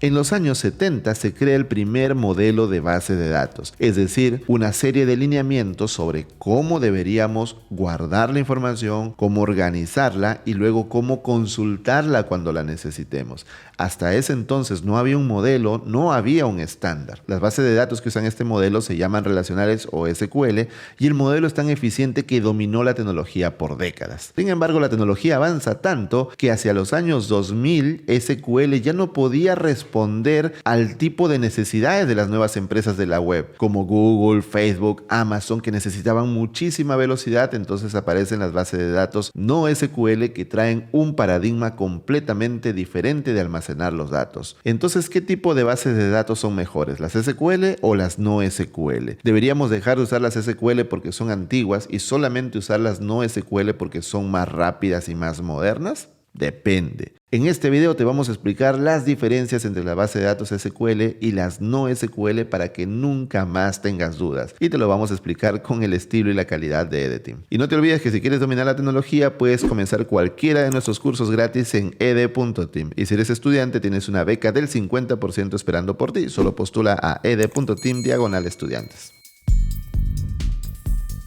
En los años 70 se crea el primer modelo de base de datos, es decir, una serie de lineamientos sobre cómo deberíamos guardar la información, cómo organizarla y luego cómo consultarla cuando la necesitemos. Hasta ese entonces no había un modelo, no había un estándar. Las bases de datos que usan este modelo se llaman relacionales o SQL y el modelo es tan eficiente que dominó la tecnología por décadas. Sin embargo, la tecnología avanza tanto que hacia los años 2000 SQL ya no podía responder al tipo de necesidades de las nuevas empresas de la web, como Google, Facebook, Amazon, que necesitaban muchísima velocidad. Entonces aparecen las bases de datos no SQL que traen un paradigma completamente diferente de almacenar los datos. Entonces, ¿qué tipo de bases de datos son mejores? ¿Las SQL o las no SQL? ¿Deberíamos dejar de usar las SQL porque son antiguas y solamente usar las no SQL porque son más rápidas y más modernas? Depende. En este video te vamos a explicar las diferencias entre la base de datos SQL y las no SQL para que nunca más tengas dudas. Y te lo vamos a explicar con el estilo y la calidad de Edeteam. Y no te olvides que si quieres dominar la tecnología, puedes comenzar cualquiera de nuestros cursos gratis en ed.team. Y si eres estudiante, tienes una beca del 50% esperando por ti. Solo postula a ed.team/estudiantes.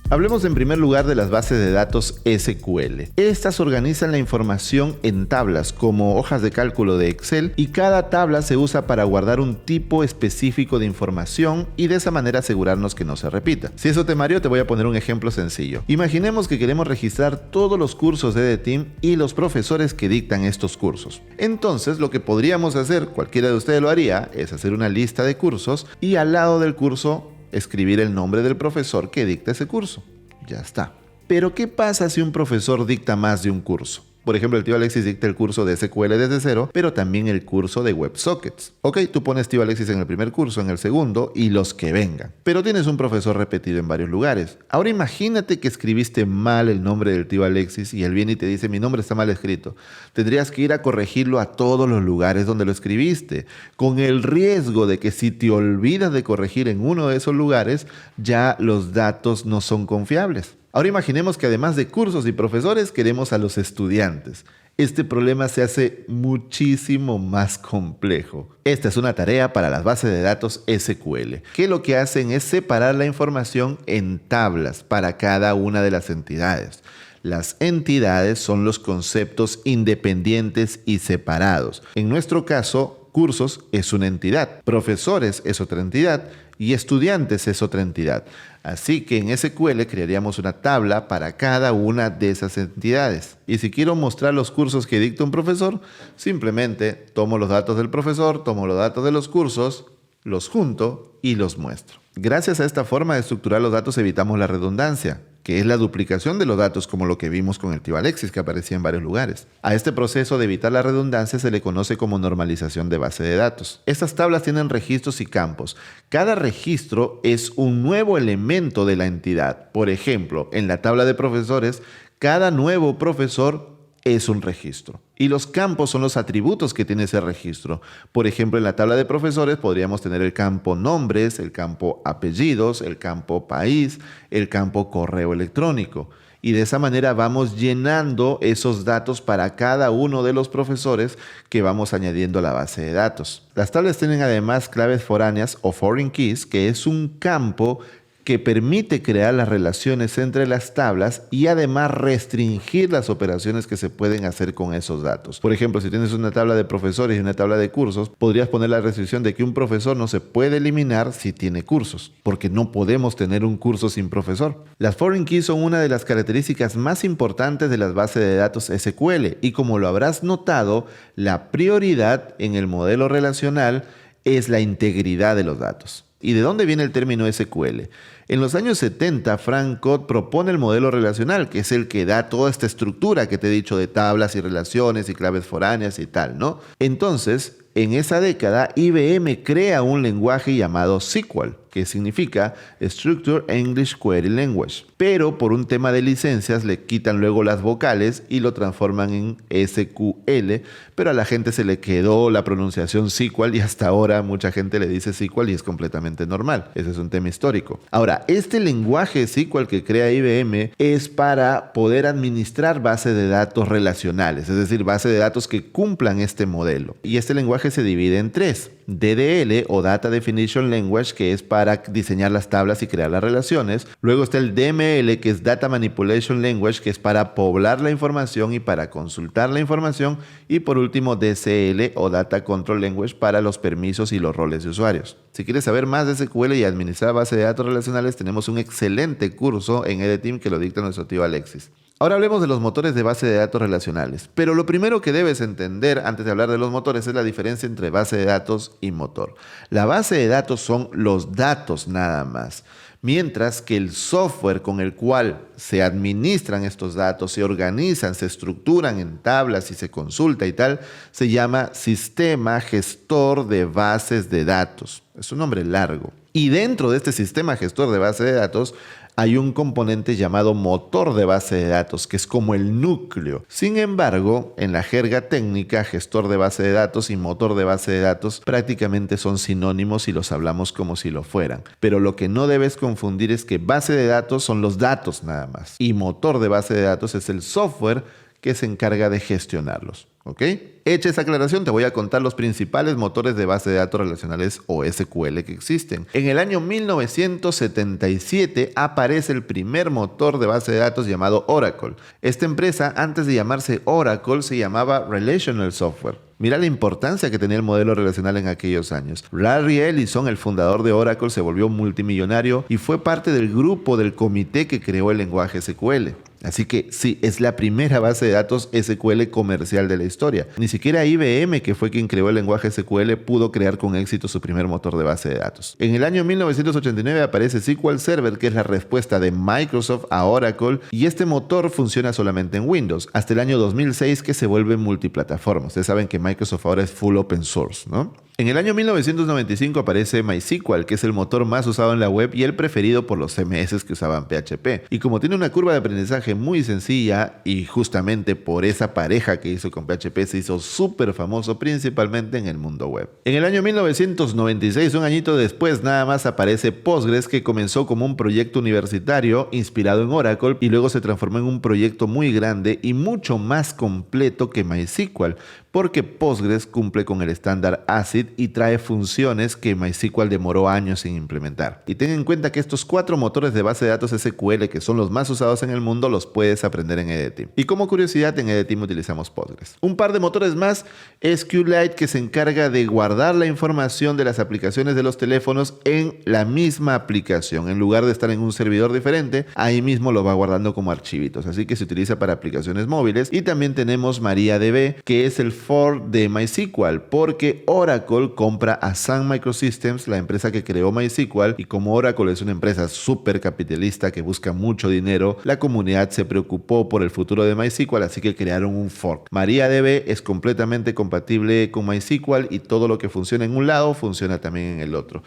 Hablemos en primer lugar de las bases de datos SQL. Estas organizan la información en tablas como hojas de cálculo de Excel y cada tabla se usa para guardar un tipo específico de información y de esa manera asegurarnos que no se repita. Si eso te mareó, te voy a poner un ejemplo sencillo. Imaginemos que queremos registrar todos los cursos de Edeteam y los profesores que dictan estos cursos. Entonces, lo que podríamos hacer, cualquiera de ustedes lo haría, es hacer una lista de cursos y al lado del curso escribir el nombre del profesor que dicta ese curso. Ya está. Pero ¿qué pasa si un profesor dicta más de un curso? Por ejemplo, el tío Alexis dicta el curso de SQL desde cero, pero también el curso de WebSockets. Ok, tú pones tío Alexis en el primer curso, en el segundo y los que vengan. Pero tienes un profesor repetido en varios lugares. Ahora imagínate que escribiste mal el nombre del tío Alexis y él viene y te dice: mi nombre está mal escrito. Tendrías que ir a corregirlo a todos los lugares donde lo escribiste, con el riesgo de que si te olvidas de corregir en uno de esos lugares, ya los datos no son confiables. Ahora imaginemos que además de cursos y profesores, queremos a los estudiantes. Este problema se hace muchísimo más complejo. Esta es una tarea para las bases de datos SQL, que lo que hacen es separar la información en tablas para cada una de las entidades. Las entidades son los conceptos independientes y separados. En nuestro caso, cursos es una entidad, profesores es otra entidad y estudiantes es otra entidad. Así que en SQL crearíamos una tabla para cada una de esas entidades. Y si quiero mostrar los cursos que dicta un profesor, simplemente tomo los datos del profesor, tomo los datos de los cursos, los junto y los muestro. Gracias a esta forma de estructurar los datos evitamos la redundancia, que es la duplicación de los datos, como lo que vimos con el tío Alexis, que aparecía en varios lugares. A este proceso de evitar la redundancia se le conoce como normalización de base de datos. Estas tablas tienen registros y campos. Cada registro es un nuevo elemento de la entidad. Por ejemplo, en la tabla de profesores, cada nuevo profesor es un registro. Y los campos son los atributos que tiene ese registro. Por ejemplo, en la tabla de profesores podríamos tener el campo nombres, el campo apellidos, el campo país, el campo correo electrónico. Y de esa manera vamos llenando esos datos para cada uno de los profesores que vamos añadiendo a la base de datos. Las tablas tienen además claves foráneas o foreign keys, que es un campo que permite crear las relaciones entre las tablas y además restringir las operaciones que se pueden hacer con esos datos. Por ejemplo, si tienes una tabla de profesores y una tabla de cursos, podrías poner la restricción de que un profesor no se puede eliminar si tiene cursos, porque no podemos tener un curso sin profesor. Las foreign keys son una de las características más importantes de las bases de datos SQL y, como lo habrás notado, la prioridad en el modelo relacional es la integridad de los datos. ¿Y de dónde viene el término SQL? En los años 70, Frank Codd propone el modelo relacional, que es el que da toda esta estructura que te he dicho de tablas y relaciones y claves foráneas y tal, ¿no? Entonces, en esa década, IBM crea un lenguaje llamado SQL, que significa Structured English Query Language. Pero por un tema de licencias le quitan luego las vocales y lo transforman en SQL, pero a la gente se le quedó la pronunciación SQL y hasta ahora mucha gente le dice SQL y es completamente normal. Ese es un tema histórico. Ahora, este lenguaje SQL que crea IBM es para poder administrar bases de datos relacionales, es decir, bases de datos que cumplan este modelo. Y este lenguaje lenguaje se divide en tres. DDL o Data Definition Language, que es para diseñar las tablas y crear las relaciones. Luego está el DML, que es Data Manipulation Language, que es para poblar la información y para consultar la información. Y por último, DCL o Data Control Language para los permisos y los roles de usuarios. Si quieres saber más de SQL y administrar bases de datos relacionales, tenemos un excelente curso en EDTeam que lo dicta nuestro tío Alexis. Ahora hablemos de los motores de base de datos relacionales, pero lo primero que debes entender antes de hablar de los motores es la diferencia entre base de datos y motor. La base de datos son los datos nada más, mientras que el software con el cual se administran estos datos, se organizan, se estructuran en tablas y se consulta y tal, se llama Sistema Gestor de Bases de Datos. Es un nombre largo. Y dentro de este sistema gestor de base de datos hay un componente llamado motor de base de datos, que es como el núcleo. Sin embargo, en la jerga técnica, gestor de base de datos y motor de base de datos prácticamente son sinónimos y los hablamos como si lo fueran. Pero lo que no debes confundir es que base de datos son los datos nada más. Y motor de base de datos es el software que se encarga de gestionarlos. ¿Ok? Hecha esa aclaración, te voy a contar los principales motores de base de datos relacionales o SQL que existen. En el año 1977 aparece el primer motor de base de datos llamado Oracle. Esta empresa, antes de llamarse Oracle, se llamaba Relational Software. Mira la importancia que tenía el modelo relacional en aquellos años. Larry Ellison, el fundador de Oracle, se volvió multimillonario y fue parte del grupo del comité que creó el lenguaje SQL. Así que sí, es la primera base de datos SQL comercial de la historia. Ni siquiera IBM, que fue quien creó el lenguaje SQL, pudo crear con éxito su primer motor de base de datos. En el año 1989 aparece SQL Server, que es la respuesta de Microsoft a Oracle, y este motor funciona solamente en Windows, hasta el año 2006 que se vuelve multiplataforma. Ustedes saben que Microsoft ahora es full open source, ¿no? En el año 1995 aparece MySQL, que es el motor más usado en la web y el preferido por los CMS que usaban PHP. Y como tiene una curva de aprendizaje muy sencilla y justamente por esa pareja que hizo con PHP se hizo súper famoso principalmente en el mundo web. En el año 1996, un añito después, nada más aparece Postgres, que comenzó como un proyecto universitario inspirado en Oracle y luego se transformó en un proyecto muy grande y mucho más completo que MySQL, porque Postgres cumple con el estándar ACID y trae funciones que MySQL demoró años en implementar. Y ten en cuenta que estos 4 motores de base de datos SQL, que son los más usados en el mundo, los puedes aprender en EDTeam. Y como curiosidad, en EDTeam utilizamos Postgres. Un par de motores más, SQLite, que se encarga de guardar la información de las aplicaciones de los teléfonos en la misma aplicación. En lugar de estar en un servidor diferente, ahí mismo lo va guardando como archivitos. Así que se utiliza para aplicaciones móviles. Y también tenemos MariaDB, que es el fork de MySQL, porque Oracle compra a Sun Microsystems, la empresa que creó MySQL, y como Oracle es una empresa súper capitalista que busca mucho dinero, la comunidad se preocupó por el futuro de MySQL, así que crearon un fork. MariaDB es completamente compatible con MySQL y todo lo que funciona en un lado funciona también en el otro.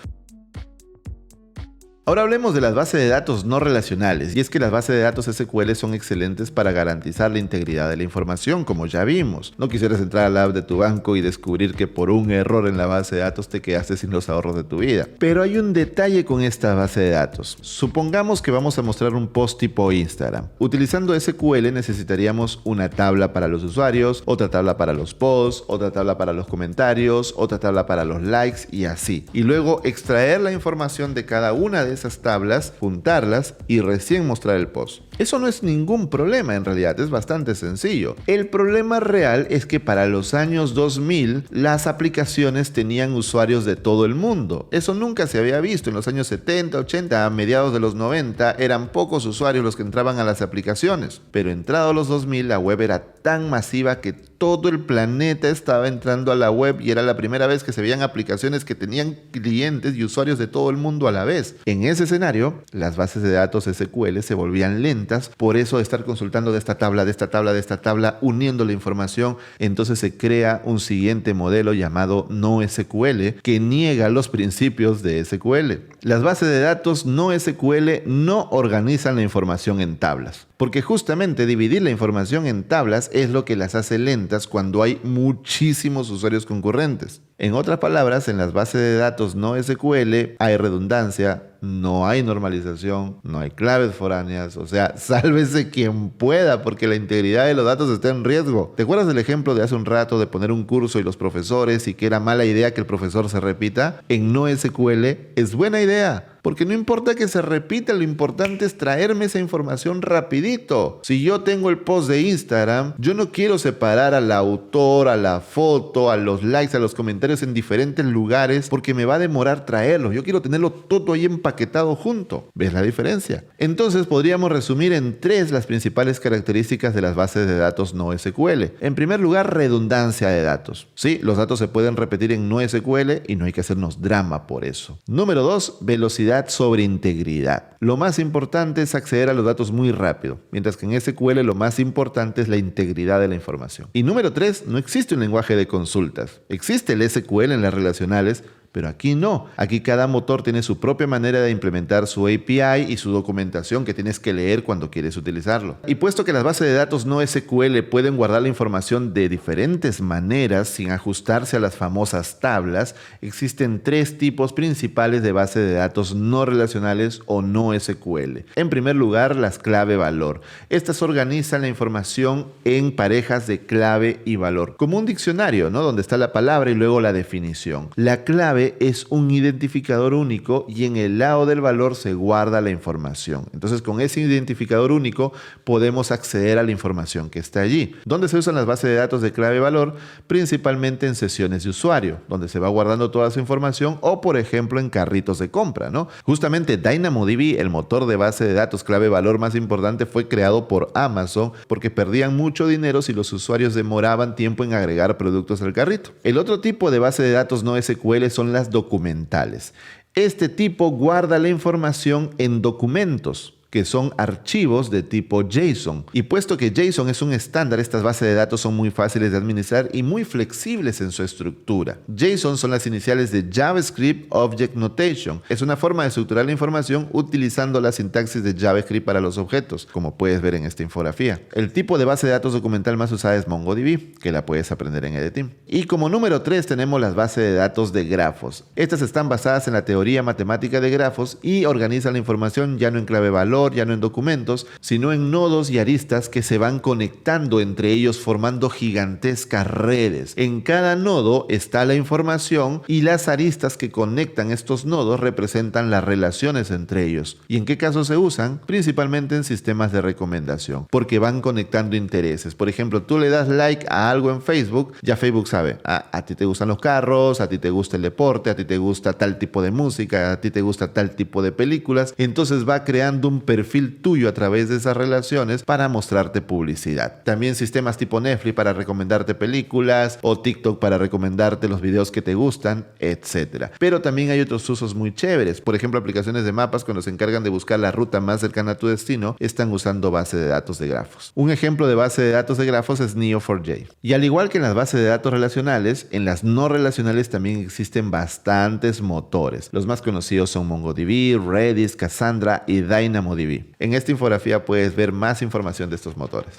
Ahora hablemos de las bases de datos no relacionales, y es que las bases de datos SQL son excelentes para garantizar la integridad de la información, como ya vimos. No quisieras entrar a la app de tu banco y descubrir que por un error en la base de datos te quedaste sin los ahorros de tu vida. Pero hay un detalle con esta base de datos. Supongamos que vamos a mostrar un post tipo Instagram. Utilizando SQL necesitaríamos una tabla para los usuarios, otra tabla para los posts, otra tabla para los comentarios, otra tabla para los likes y así. Y luego extraer la información de cada una de esas tablas, juntarlas y recién mostrar el post. Eso no es ningún problema en realidad, es bastante sencillo. El problema real es que para los años 2000 las aplicaciones tenían usuarios de todo el mundo. Eso nunca se había visto. En los años 70, 80, a mediados de los 90 eran pocos usuarios los que entraban a las aplicaciones. Pero entrado los 2000 la web era tan masiva que todo el planeta estaba entrando a la web y era la primera vez que se veían aplicaciones que tenían clientes y usuarios de todo el mundo a la vez. En ese escenario, las bases de datos SQL se volvían lentas, por eso de estar consultando de esta tabla, de esta tabla, de esta tabla, uniendo la información, entonces se crea un siguiente modelo llamado NoSQL que niega los principios de SQL. Las bases de datos NoSQL no organizan la información en tablas, porque justamente dividir la información en tablas es lo que las hace lentas cuando hay muchísimos usuarios concurrentes. En otras palabras, en las bases de datos no SQL hay redundancia, no hay normalización, no hay claves foráneas, o sea, sálvese quien pueda porque la integridad de los datos está en riesgo. ¿Te acuerdas del ejemplo de hace un rato de poner un curso y los profesores y que era mala idea que el profesor se repita? En no SQL es buena idea. Porque no importa que se repita, lo importante es traerme esa información rapidito. Si yo tengo el post de Instagram, yo no quiero separar al autor, a la foto, a los likes, a los comentarios en diferentes lugares porque me va a demorar traerlos. Yo quiero tenerlo todo ahí empaquetado junto. ¿Ves la diferencia? Entonces podríamos resumir en 3 las principales características de las bases de datos no SQL. En primer lugar, redundancia de datos. Sí, los datos se pueden repetir en no SQL y no hay que hacernos drama por eso. Número 2, velocidad sobre integridad. Lo más importante es acceder a los datos muy rápido, mientras que en SQL lo más importante es la integridad de la información. Y número 3, no existe un lenguaje de consultas. Existe el SQL en las relacionales, pero aquí no. Aquí cada motor tiene su propia manera de implementar su API y su documentación que tienes que leer cuando quieres utilizarlo. Y puesto que las bases de datos no SQL pueden guardar la información de diferentes maneras sin ajustarse a las famosas tablas, existen 3 tipos principales de bases de datos no relacionales o no SQL. En primer lugar, las clave valor. Estas organizan la información en parejas de clave y valor, como un diccionario, ¿no? Donde está la palabra y luego la definición. La clave es un identificador único y en el lado del valor se guarda la información. Entonces, con ese identificador único podemos acceder a la información que está allí. ¿Dónde se usan las bases de datos de clave valor? Principalmente en sesiones de usuario, donde se va guardando toda su información, o por ejemplo en carritos de compra, ¿no? Justamente DynamoDB, el motor de base de datos clave valor más importante, fue creado por Amazon porque perdían mucho dinero si los usuarios demoraban tiempo en agregar productos al carrito. El otro tipo de base de datos no SQL son las documentales. Este tipo guarda la información en documentos, que son archivos de tipo JSON. Y puesto que JSON es un estándar, estas bases de datos son muy fáciles de administrar y muy flexibles en su estructura. JSON son las iniciales de JavaScript Object Notation. Es una forma de estructurar la información utilizando la sintaxis de JavaScript para los objetos, como puedes ver en esta infografía. El tipo de base de datos documental más usada es MongoDB, que la puedes aprender en Edeteam. Y como número 3 tenemos las bases de datos de grafos. Estas están basadas en la teoría matemática de grafos y organizan la información ya no en clave valor, ya no en documentos, sino en nodos y aristas que se van conectando entre ellos formando gigantescas redes. En cada nodo está la información y las aristas que conectan estos nodos representan las relaciones entre ellos. ¿Y en qué casos se usan? Principalmente en sistemas de recomendación, porque van conectando intereses. Por ejemplo, tú le das like a algo en Facebook, ya Facebook sabe, a ti te gustan los carros, a ti te gusta el deporte, a ti te gusta tal tipo de música, a ti te gusta tal tipo de películas, entonces va creando un perfil tuyo a través de esas relaciones para mostrarte publicidad. También sistemas tipo Netflix para recomendarte películas o TikTok para recomendarte los videos que te gustan, etc. Pero también hay otros usos muy chéveres. Por ejemplo, aplicaciones de mapas cuando se encargan de buscar la ruta más cercana a tu destino están usando base de datos de grafos. Un ejemplo de base de datos de grafos es Neo4j. Y al igual que en las bases de datos relacionales, en las no relacionales también existen bastantes motores. Los más conocidos son MongoDB, Redis, Cassandra y DynamoDB. En esta infografía puedes ver más información de estos motores.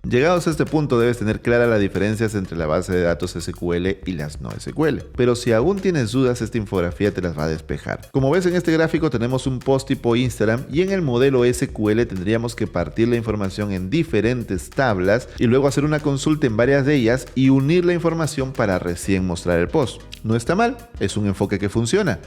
Llegados a este punto debes tener claras las diferencias entre la base de datos SQL y las no SQL. Pero si aún tienes dudas, esta infografía te las va a despejar. Como ves en este gráfico tenemos un post tipo Instagram y en el modelo SQL tendríamos que partir la información en diferentes tablas y luego hacer una consulta en varias de ellas y unir la información para recién mostrar el post. No está mal, es un enfoque que funciona.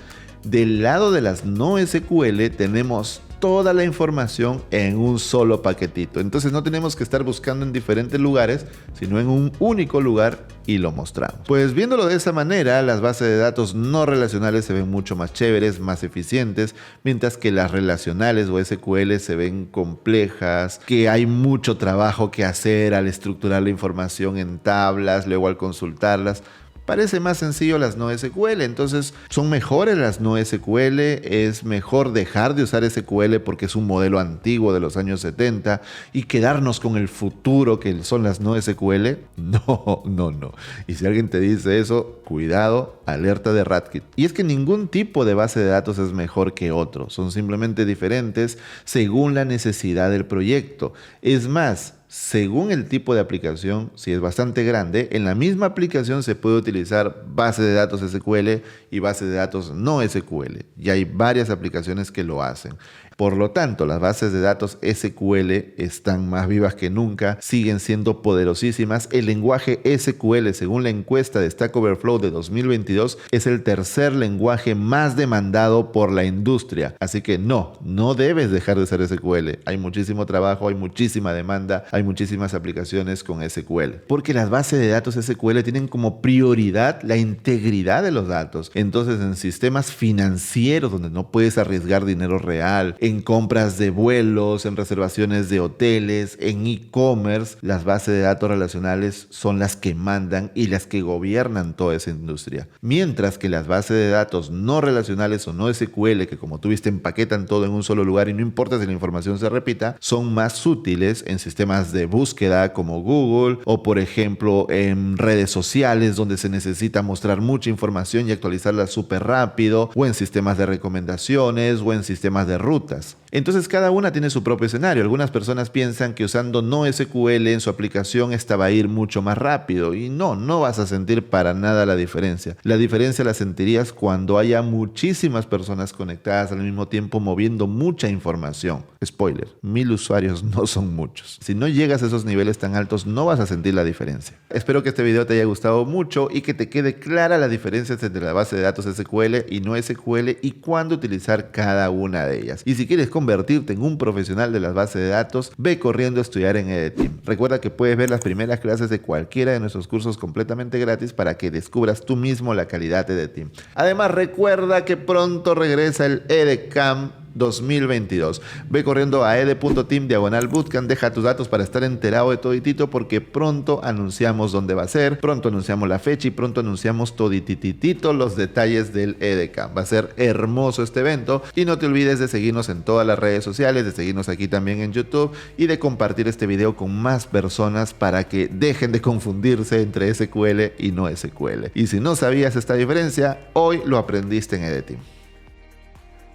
Del lado de las no SQL tenemos toda la información en un solo paquetito. Entonces no tenemos que estar buscando en diferentes lugares, sino en un único lugar y lo mostramos. Pues viéndolo de esa manera, las bases de datos no relacionales se ven mucho más chéveres, más eficientes, mientras que las relacionales o SQL se ven complejas, que hay mucho trabajo que hacer al estructurar la información en tablas, luego al consultarlas. Parece más sencillo las no SQL, entonces son mejores las no SQL, es mejor dejar de usar SQL porque es un modelo antiguo de los años 70 y quedarnos con el futuro que son las no SQL. No. Y si alguien te dice eso, cuidado, alerta de Ratkit. Y es que ningún tipo de base de datos es mejor que otro, son simplemente diferentes según la necesidad del proyecto. Es más, según el tipo de aplicación, si es bastante grande, en la misma aplicación se puede utilizar base de datos SQL y base de datos no SQL. Y hay varias aplicaciones que lo hacen. Por lo tanto, las bases de datos SQL están más vivas que nunca, siguen siendo poderosísimas. El lenguaje SQL, según la encuesta de Stack Overflow de 2022, es el tercer lenguaje más demandado por la industria. Así que no debes dejar de ser SQL. Hay muchísimo trabajo, hay muchísima demanda, hay muchísimas aplicaciones con SQL. Porque las bases de datos SQL tienen como prioridad la integridad de los datos. Entonces, en sistemas financieros donde no puedes arriesgar dinero real, en compras de vuelos, en reservaciones de hoteles, en e-commerce, las bases de datos relacionales son las que mandan y las que gobiernan toda esa industria. Mientras que las bases de datos no relacionales o no SQL, que como tú viste empaquetan todo en un solo lugar y no importa si la información se repita, son más útiles en sistemas de búsqueda como Google o por ejemplo en redes sociales donde se necesita mostrar mucha información y actualizarla súper rápido, o en sistemas de recomendaciones o en sistemas de rutas. Entonces cada una tiene su propio escenario. Algunas personas piensan que usando no SQL en su aplicación esta va a ir mucho más rápido y no vas a sentir para nada la diferencia. La diferencia la sentirías cuando haya muchísimas personas conectadas al mismo tiempo moviendo mucha información. Spoiler, 1000 usuarios no son muchos. Si no llegas a esos niveles tan altos no vas a sentir la diferencia. Espero que este video te haya gustado mucho y que te quede clara la diferencia entre la base de datos SQL y no SQL y cuándo utilizar cada una de ellas. Y si quieres convertirte en un profesional de las bases de datos, ve corriendo a estudiar en EDTeam. Recuerda que puedes ver las primeras clases de cualquiera de nuestros cursos completamente gratis para que descubras tú mismo la calidad de EDTeam. Además, recuerda que pronto regresa el EDCamp 2022. Ve corriendo a ed.team/bootcamp, deja tus datos para estar enterado de toditito porque pronto anunciamos dónde va a ser, pronto anunciamos la fecha y pronto anunciamos todititito los detalles del EDCamp. Va a ser hermoso este evento y no te olvides de seguirnos en todas las redes sociales, de seguirnos aquí también en YouTube y de compartir este video con más personas para que dejen de confundirse entre SQL y no SQL. Y si no sabías esta diferencia, hoy lo aprendiste en EDTeam.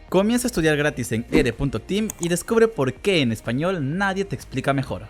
Comienza a estudiar gratis en ed.team y descubre por qué en español nadie te explica mejor.